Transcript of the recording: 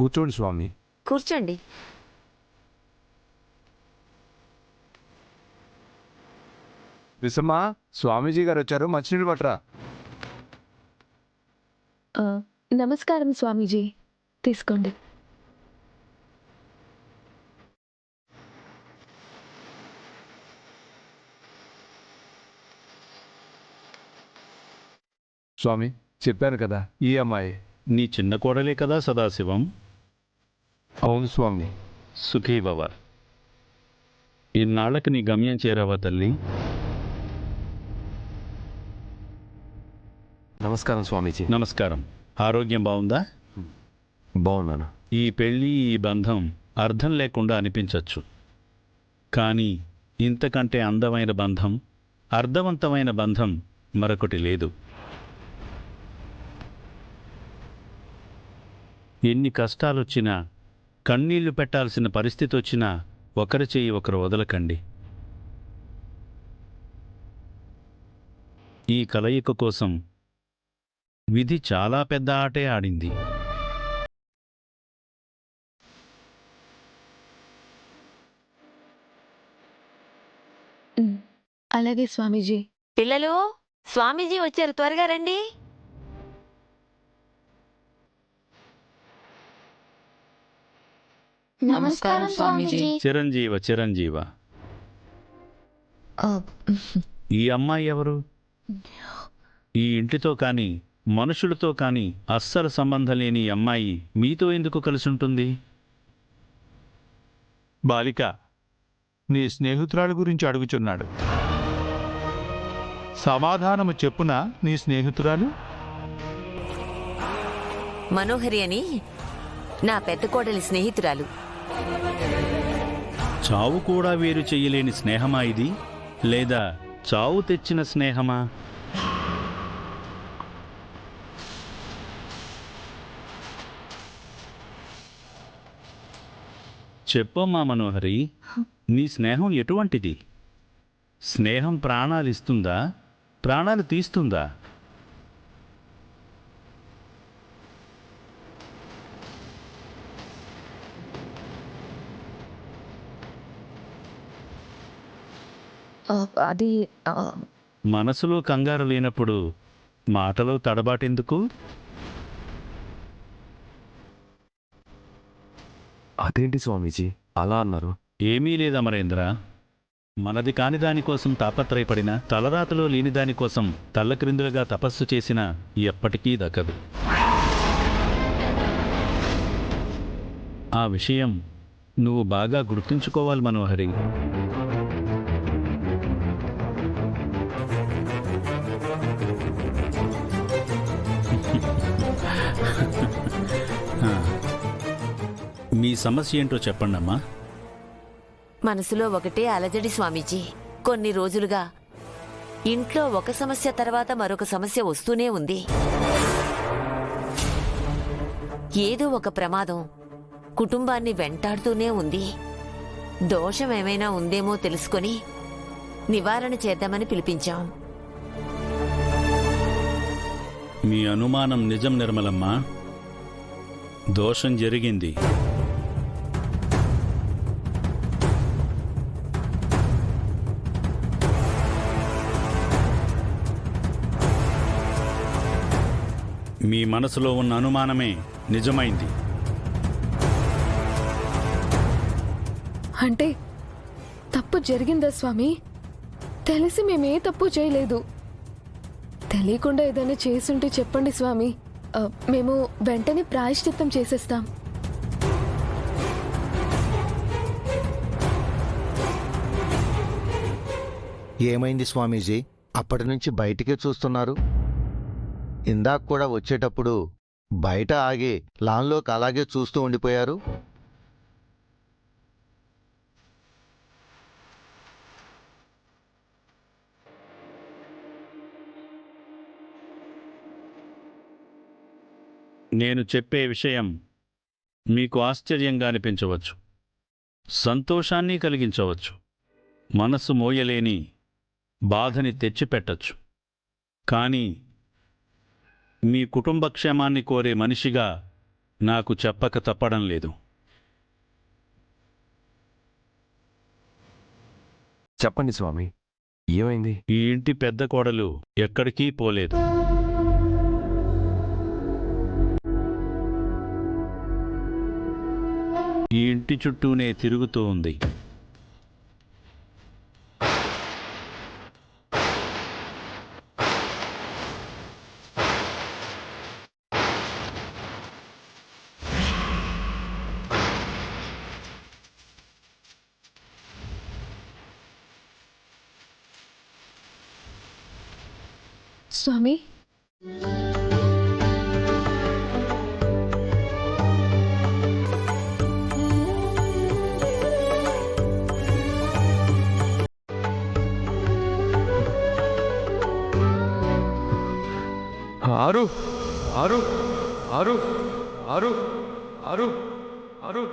కూర్చోండి స్వామి. కూర్చోండి. విసమ్మా, స్వామీజీ గారు వచ్చారు, మంచినీళ్ళు పట్టరా. ఆ, నమస్కారం స్వామీజీ, తీసుకోండి. స్వామి, చెప్పాను కదా, ఈ అమ్మాయి. నీ చిన్న కోడలే కదా సదాశివం. అవును స్వామి. సుఖీభవ. ఇన్నాళ్ళకి నీ గమ్యం చేరావా తల్లి? నమస్కారం స్వామీజీ. నమస్కారం. ఆరోగ్యం బాగుందా? బాగున్నాను. ఈ పెళ్ళి, ఈ బంధం అర్థం లేకుండా అనిపించవచ్చు, కానీ ఇంతకంటే అందమైన బంధం, అర్థవంతమైన బంధం మరొకటి లేదు. ఎన్ని కష్టాలొచ్చినా, కన్నీళ్లు పెట్టాల్సిన పరిస్థితి వచ్చినా ఒకరి చెయ్యి ఒకరు వదలకండి. ఈ కలయిక కోసం విధి చాలా పెద్ద ఆటే ఆడింది. అలాగే స్వామీజీ. పిల్లలు, స్వామీజీ వచ్చారు, త్వరగా రండి. నమస్కారం స్వామీజీ. చిరంజీవ చిరంజీవ. ఈ అమ్మాయి ఎవరు? ఈ ఇంటితో కానీ మనుషులతో కానీ అస్సలు సంబంధం లేని ఈ అమ్మాయి మీతో ఎందుకు కలిసి ఉంటుంది? బాలిక, నీ స్నేహితురాలి గురించి అడుగుచున్నాడు. సమాధానము చెప్పునా నీ స్నేహితురాలు? మనోహరి అని నా పెద్ద కోడలి స్నేహితురాలు. చావు కూడా వేరు చెయ్యలేని స్నేహమా ఇది, లేదా చావు తెచ్చిన స్నేహమా? చెప్పమ్మా మనోహరి, నీ స్నేహం ఎటువంటిది? స్నేహం ప్రాణాలు ఇస్తుందా, ప్రాణాలు తీస్తుందా? అది మనసులో కంగారు లేనప్పుడు మాటలో తడబాటెందుకు? అదేంటి స్వామీజీ అలా అన్నారు? ఏమీ లేదమరేంద్ర. మనది కాని దానికోసం తాపత్రయపడినా, తలరాతలో లేని దానికోసం తల్లక్రిందులుగా తపస్సు చేసినా ఎప్పటికీ దక్కదు. ఆ విషయం నువ్వు బాగా గుర్తుంచుకోవాలి మనోహరి. మీ సమస్య ఏంటో చెప్పండమ్మా. మనసులో ఒకటే అలజడి స్వామీజీ. కొన్ని రోజులుగా ఇంట్లో ఒక సమస్య తర్వాత మరొక సమస్య వస్తూనే ఉంది. ఏదో ఒక ప్రమాదం కుటుంబాన్ని వెంటాడుతూనే ఉంది. దోషం ఏమైనా ఉందేమో తెలుసుకొని నివారణ చేద్దామని పిలిపించాం. మీ అనుమానం నిజం నిర్మలమ్మా. దోషం జరిగింది. మీ మనసులో ఉన్న అనుమానమే నిజమైంది. అంటే తప్పు జరిగిందా స్వామి? తెలిసి మేమే తప్పు చేయలేదు. తెలియకుండా ఏదైనా చేసుంటే చెప్పండి స్వామి, మేము వెంటనే ప్రాయశ్చిత్తం చేసేస్తాం. ఏమైంది స్వామీజీ? అప్పటి నుంచి బయటికే చూస్తున్నారు. ఇందాక కూడా వచ్చేటప్పుడు బయట ఆగి లాన్లోకి అలాగే చూస్తూ ఉండిపోయారు. నేను చెప్పే విషయం మీకు ఆశ్చర్యంగా అనిపించవచ్చు, సంతోషాన్ని కలిగించవచ్చు, మనసు మోయలేని బాధని తెచ్చిపెట్టచ్చు. కానీ మీ కుటుంబ క్షేమాన్ని కోరే మనిషిగా నాకు చెప్పక తప్పడం లేదు. చెప్పండి స్వామి, ఏమైంది? ఈ ఇంటి పెద్ద కోడలు ఎక్కడికి పోలేదు. ఈ ఇంటి చుట్టూనే తిరుగుతూ ఉంది. స్వామి, ఆరు ఆరు ఆరు ఆరు ఆరు ఆరు